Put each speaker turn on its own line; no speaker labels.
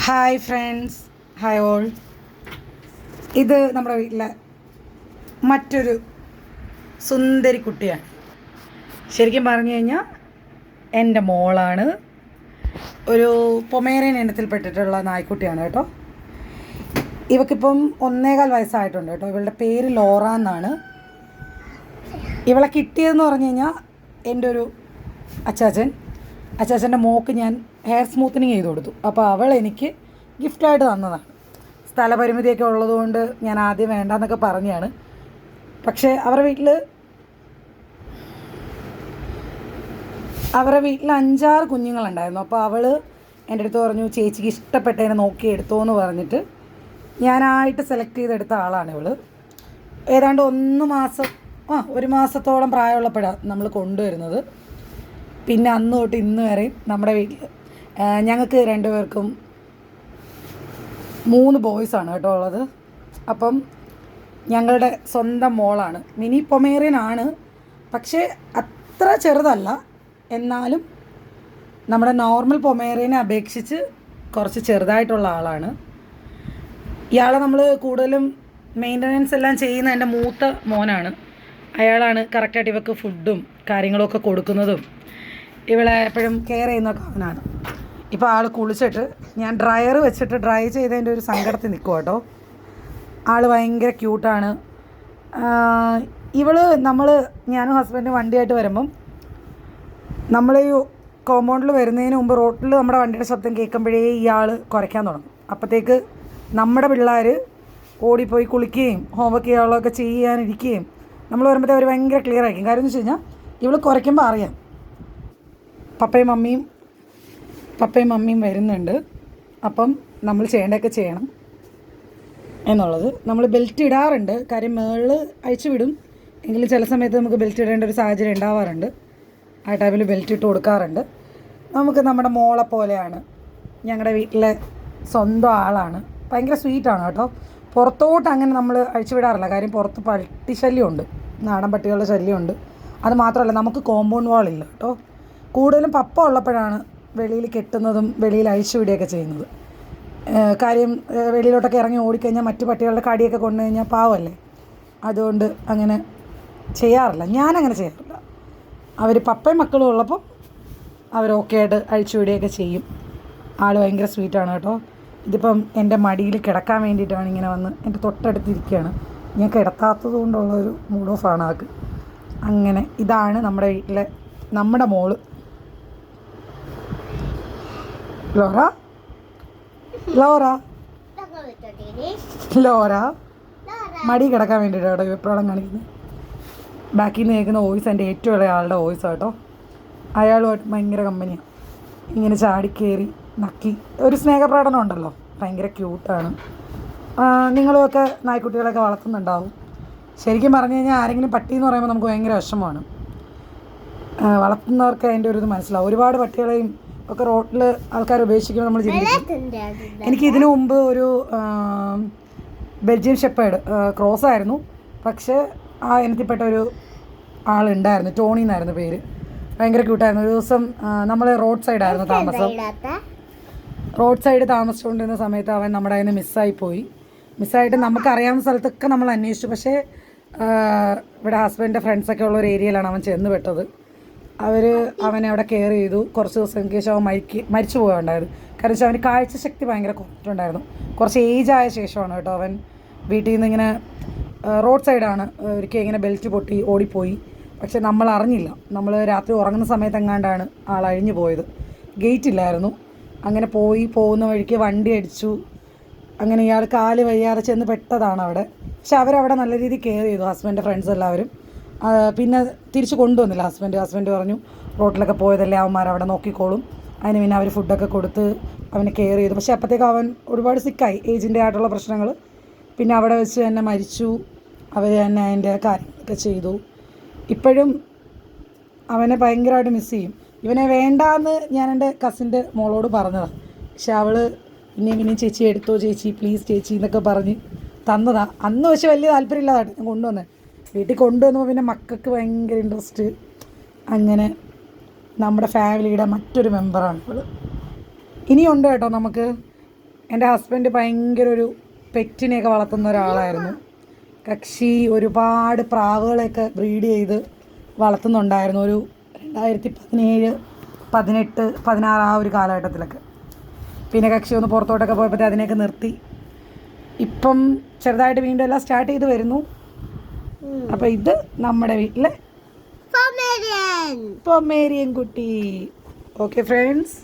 Hi friends, hi all. ഇത് നമ്മുടെ വീട്ടിലെ മറ്റൊരു സുന്ദരി കുട്ടിയാണ്. ശരിക്കും പറഞ്ഞു കഴിഞ്ഞാൽ എൻ്റെ മോളാണ്. ഒരു പൊമേറിയൻ ഇനത്തിൽപ്പെട്ടിട്ടുള്ള നായ്ക്കുട്ടിയാണ് കേട്ടോ. ഇവക്കിപ്പം 1.25 വയസ്സായിട്ടുണ്ട് കേട്ടോ. ഇവളുടെ പേര് ലോറ എന്നാണ്. ഇവളെ കിട്ടിയതെന്ന് പറഞ്ഞു കഴിഞ്ഞാൽ എൻ്റെ ഒരു അച്ചാച്ചൻ്റെ മോക്ക് ഞാൻ ഹെയർ സ്മൂത്തനിങ് ചെയ്ത് കൊടുത്തു. അപ്പോൾ അവൾ എനിക്ക് ഗിഫ്റ്റായിട്ട് തന്നതാണ്. സ്ഥലപരിമിതിയൊക്കെ ഉള്ളതുകൊണ്ട് ഞാൻ ആദ്യം വേണ്ടാന്നൊക്കെ പറഞ്ഞാണ്. പക്ഷേ അവരുടെ വീട്ടിൽ 5-6 കുഞ്ഞുങ്ങളുണ്ടായിരുന്നു. അപ്പോൾ അവൾ എൻ്റെ അടുത്ത് പറഞ്ഞു, ചേച്ചിക്ക് ഇഷ്ടപ്പെട്ടതിനെ നോക്കി എടുത്തോ എന്ന് പറഞ്ഞിട്ട് ഞാനായിട്ട് സെലക്ട് ചെയ്തെടുത്ത ആളാണ് ഇവൾ. ഏതാണ്ട് 1 മാസത്തോളം പ്രായമുള്ളപ്പോഴാണ് നമ്മൾ കൊണ്ടുവരുന്നത്. പിന്നെ അന്ന് തൊട്ട് ഇന്ന് വരെ നമ്മുടെ വീട്ടിൽ ഞങ്ങൾക്ക് 2 പേർക്കും 3 ബോയ്സാണ് കേട്ടോ ഉള്ളത്. അപ്പം ഞങ്ങളുടെ സ്വന്തം മോളാണ്. മിനി പൊമേറിയൻ ആണ്, പക്ഷേ അത്ര ചെറുതല്ല. എന്നാലും നമ്മുടെ നോർമൽ പൊമേറിയനെ അപേക്ഷിച്ച് കുറച്ച് ചെറുതായിട്ടുള്ള ആളാണ്. ഇയാളെ നമ്മൾ കൂടുതലും മെയിൻ്റനൻസ് എല്ലാം ചെയ്യുന്ന എൻ്റെ മൂത്ത മോനാണ്. അയാളാണ് കറക്റ്റായിട്ട് ഇവർക്ക് ഫുഡും കാര്യങ്ങളൊക്കെ കൊടുക്കുന്നതും ഇവളെ എപ്പോഴും കെയർ ചെയ്യുന്നതൊക്കെ അവനാണ്. ഇപ്പോൾ ആൾ കുളിച്ചിട്ട് ഞാൻ ഡ്രയർ വെച്ചിട്ട് ഡ്രൈ ചെയ്തതിൻ്റെ ഒരു സങ്കടത്തിൽ നിൽക്കും കേട്ടോ. ആൾ ഭയങ്കര ക്യൂട്ടാണ്. ഞാനും ഹസ്ബൻഡും വണ്ടിയായിട്ട് വരുമ്പം നമ്മൾ ഈ കോമ്പൗണ്ടിൽ വരുന്നതിന് മുമ്പ് റോട്ടിൽ നമ്മുടെ വണ്ടിയുടെ ശബ്ദം കേൾക്കുമ്പോഴേ ഇയാൾ കുരയ്ക്കാൻ തുടങ്ങും. അപ്പോഴത്തേക്ക് നമ്മുടെ പിള്ളേർ ഓടിപ്പോയി കുളിക്കുകയും ഹോംവർക്ക് ചെയ്യാനുള്ളതൊക്കെ ചെയ്യാനിരിക്കുകയും നമ്മൾ വരുമ്പോഴത്തേ അവർ ഭയങ്കര ക്ലിയർ ആയിരിക്കും. കാര്യം എന്ന് വെച്ച് കഴിഞ്ഞാൽ ഇവൾ കുരയ്ക്കുമ്പോൾ അറിയാം പപ്പയും മമ്മിയും വരുന്നുണ്ട്. അപ്പം നമ്മൾ ചെയ്യേണ്ടതൊക്കെ ചെയ്യണം എന്നുള്ളത്. നമ്മൾ ബെൽറ്റ് ഇടാറുണ്ട്. കാര്യം മേളിൽ അഴിച്ചു വിടും, എങ്കിലും ചില സമയത്ത് നമുക്ക് ബെൽറ്റ് ഇടേണ്ട ഒരു സാഹചര്യം ഉണ്ടാവാറുണ്ട്. ആ ടൈമിൽ ബെൽറ്റ് ഇട്ട് കൊടുക്കാറുണ്ട്. നമുക്ക് നമ്മുടെ മോളെ പോലെയാണ്. ഞങ്ങളുടെ വീട്ടിലെ സ്വന്തം ആളാണ്. ഭയങ്കര സ്വീറ്റാണ് കേട്ടോ. പുറത്തോട്ട് അങ്ങനെ നമ്മൾ അഴിച്ചു വിടാറില്ല. കാര്യം പുറത്ത് പട്ടി ശല്യമുണ്ട്, നാടൻ പട്ടികളുടെ ശല്യമുണ്ട്. അത് മാത്രമല്ല നമുക്ക് കോമ്പൗണ്ട് വാളില്ല കേട്ടോ. കൂടുതലും പപ്പ ഉള്ളപ്പോഴാണ് വെളിയിൽ കെട്ടുന്നതും വെളിയിൽ അഴിച്ചു വിടുകയൊക്കെ ചെയ്യുന്നത്. കാര്യം വെളിയിലോട്ടൊക്കെ ഇറങ്ങി ഓടിക്കഴിഞ്ഞാൽ മറ്റു പട്ടികളുടെ കടിയൊക്കെ കൊണ്ടു കഴിഞ്ഞാൽ പാവമല്ലേ. അതുകൊണ്ട് അങ്ങനെ ചെയ്യാറില്ല, ഞാനങ്ങനെ ചെയ്യാറില്ല. അവർ പപ്പയും മക്കളും ഉള്ളപ്പം അവർ ഓക്കെ ആയിട്ട് അഴിച്ചു വിടുകയൊക്കെ ചെയ്യും. ആൾ ഭയങ്കര സ്വീറ്റാണ് കേട്ടോ. ഇതിപ്പം എൻ്റെ മടിയിൽ കിടക്കാൻ വേണ്ടിയിട്ടാണ് ഇങ്ങനെ വന്ന് എൻ്റെ തൊട്ടടുത്തിരിക്കുകയാണ്. ഞാൻ കിടത്താത്തത് കൊണ്ടുള്ളൊരു മൂഡ് ഓഫാണ് ആൾക്ക്. അങ്ങനെ ഇതാണ് നമ്മുടെ വീട്ടിലെ നമ്മുടെ മോള് ലോറ. മടി കിടക്കാൻ വേണ്ടിയിട്ടാണ് കേട്ടോ വെപ്രാളം കാണിക്കുന്നത്. ബാക്കിൽ നിന്ന് കേൾക്കുന്ന വോയിസ് എൻ്റെ ഏറ്റവും ഇളയ ആളുടെ വോയിസ് കേട്ടോ. അയാളുമായിട്ട് ഭയങ്കര കമ്പനിയാണ്. ഇങ്ങനെ ചാടിക്കയറി നക്കി ഒരു സ്നേഹപ്രകടനം ഉണ്ടല്ലോ, ഭയങ്കര ക്യൂട്ടാണ്. നിങ്ങളുമൊക്കെ നായ്ക്കുട്ടികളൊക്കെ വളർത്തുന്നുണ്ടാവും. ശരിക്കും പറഞ്ഞു കഴിഞ്ഞാൽ ആരെങ്കിലും പട്ടി എന്ന് പറയുമ്പോൾ നമുക്ക് ഭയങ്കര വിഷമമാണ്. വളർത്തുന്നവർക്ക് അതിൻ്റെ ഒരു ഇത് മനസ്സിലാവും. ഒരുപാട് പട്ടികളെയും ഒക്കെ റോട്ടിൽ ആൾക്കാർ ഉപേക്ഷിക്കുമ്പോൾ നമ്മൾ ചിന്തിക്കും. എനിക്ക് ഇതിനു മുമ്പ് ഒരു ബെൽജിയം ഷെപ്പേർഡ് ക്രോസ് ആയിരുന്നു. പക്ഷേ ആ ഇനത്തിൽപ്പെട്ട ഒരു ആളുണ്ടായിരുന്നു, ടോണി എന്നായിരുന്നു പേര്. ഭയങ്കര ക്യൂട്ടായിരുന്നു. ഒരു ദിവസം നമ്മൾ റോഡ് സൈഡായിരുന്നു റോഡ് സൈഡ് താമസിച്ചുകൊണ്ടിരുന്ന സമയത്ത് അവൻ നമ്മുടെ കയ്യിൽ നിന്ന് മിസ്സായിട്ട് നമുക്കറിയാവുന്ന സ്ഥലത്തൊക്കെ നമ്മൾ അന്വേഷിച്ചു. പക്ഷേ ഇവിടെ ഹസ്ബൻഡിൻ്റെ ഫ്രണ്ട്സൊക്കെ ഉള്ള ഒരു ഏരിയയിലാണ് അവൻ ചെന്ന് പെട്ടത്. അവനെ അവിടെ കെയർ ചെയ്തു. കുറച്ച് ദിവസങ്ങൾക്ക് ശേഷം അവൻ മരിച്ചു പോവുകയുണ്ടായത്. കാരണം വെച്ചാൽ അവന് കാഴ്ചശക്തി ഭയങ്കര കുറഞ്ഞിട്ടുണ്ടായിരുന്നു. കുറച്ച് ഏജായ ശേഷമാണ് കേട്ടോ അവൻ വീട്ടിൽ നിന്ന് ഇങ്ങനെ റോഡ് സൈഡാണ് ഒരിക്കൽ ഇങ്ങനെ ബെൽറ്റ് പൊട്ടി ഓടിപ്പോയി. പക്ഷെ നമ്മൾ അറിഞ്ഞില്ല. നമ്മൾ രാത്രി ഉറങ്ങുന്ന സമയത്ത് എങ്ങാണ്ടാണ് ആൾ അഴിഞ്ഞു പോയത്. ഗേറ്റ് ഇല്ലായിരുന്നു. അങ്ങനെ പോകുന്ന വഴിക്ക് വണ്ടി അടിച്ചു. അങ്ങനെ ഇയാൾ കാല് വയ്യാതെ ചെന്ന് പെട്ടതാണ് അവിടെ. പക്ഷെ അവരവിടെ നല്ല രീതിയിൽ കെയർ ചെയ്തു, ഹസ്ബൻഡിൻ്റെ ഫ്രണ്ട്സ് എല്ലാവരും. പിന്നെ തിരിച്ച് കൊണ്ടുവന്നില്ല ഹസ്ബൻഡ് പറഞ്ഞു റോട്ടിലൊക്കെ പോയതല്ലേ, അവന്മാർ അവിടെ നോക്കിക്കോളും. അതിന് പിന്നെ അവർ ഫുഡൊക്കെ കൊടുത്ത് അവനെ കെയർ ചെയ്തു. പക്ഷേ അപ്പോഴത്തേക്ക് അവൻ ഒരുപാട് സിക്കായി, ഏജിൻ്റെ ആയിട്ടുള്ള പ്രശ്നങ്ങൾ. പിന്നെ അവിടെ വെച്ച് തന്നെ മരിച്ചു. അവർ തന്നെ അതിൻ്റെ കാര്യങ്ങളൊക്കെ ചെയ്തു. ഇപ്പോഴും അവനെ ഭയങ്കരമായിട്ട് മിസ് ചെയ്യും. ഇവനെ വേണ്ടാന്ന് ഞാൻ എൻ്റെ കസിൻ്റെ മോളോട് പറഞ്ഞതാണ്. പക്ഷെ അവൾ പിന്നെയും ചേച്ചി എടുത്തോ, ചേച്ചി പ്ലീസ് ചേച്ചി എന്നൊക്കെ പറഞ്ഞ് തന്നതാണ്. അന്ന് പക്ഷെ വലിയ താല്പര്യമില്ലാതായിട്ട് ഞാൻ കൊണ്ടുവന്നത്. വീട്ടിൽ കൊണ്ടുവന്നപ്പോൾ പിന്നെ മക്കൾക്ക് ഭയങ്കര ഇൻട്രസ്റ്റ്. അങ്ങനെ നമ്മുടെ ഫാമിലിയുടെ മറ്റൊരു മെമ്പറാണ് ഇവൾ. ഇനിയുണ്ട് കേട്ടോ നമുക്ക് എൻ്റെ ഹസ്ബൻഡ് ഭയങ്കര ഒരു പെറ്റിനെയൊക്കെ വളർത്തുന്ന ഒരാളായിരുന്നു. കക്ഷി ഒരുപാട് പ്രാവുകളെയൊക്കെ ബ്രീഡ് ചെയ്ത് വളർത്തുന്നുണ്ടായിരുന്നു ഒരു 2017, 18, 16 ആ ഒരു കാലഘട്ടത്തിലൊക്കെ. പിന്നെ കക്ഷി ഒന്ന് പുറത്തോട്ടൊക്കെ പോയപ്പോൾ അതിനെയൊക്കെ നിർത്തി. ഇപ്പം ചെറുതായിട്ട് വീണ്ടും എല്ലാം സ്റ്റാർട്ട് ചെയ്ത് വരുന്നു. അപ്പോൾ ഇത് നമ്മുടെ വീട്ടിലെ പൊമേരിയൻ കുട്ടി. Okay friends.